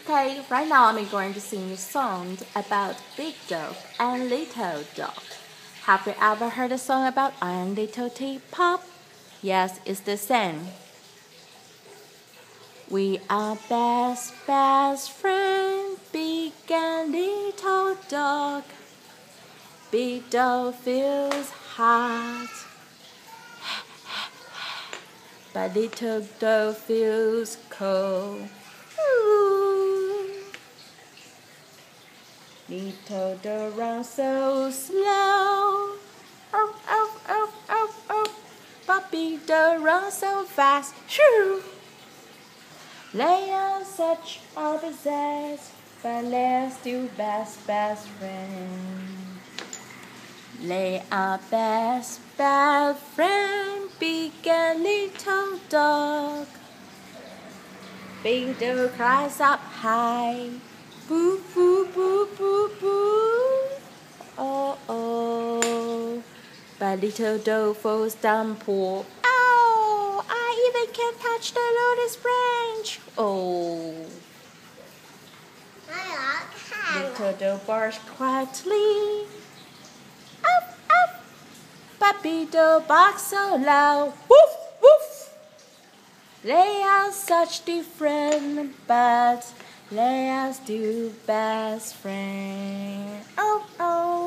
Okay, right now I'm going to sing a song about big dog and little dog. Have you ever heard a song about Iron Little Teapot? Yes, it's the same. We are best friends, big and little dog. Big dog feels hot, but little dog feels cold. Ooh. Little dog runs so slow, oh, oh, oh, oh, oh. But big dog runs so fast, shoo. They are such opposites, but they're still best friends. They are best friend, big and little dog. Big dog cries up high, boo boo boo boo boo. Oh oh, but little dog falls down poor. Oh, I even can't touch the lotus branch. Oh. Little dog barks quietly. Up, up. But big dog barks so loud. Woof, woof. They are such different, but they are still best friends. Oh, oh.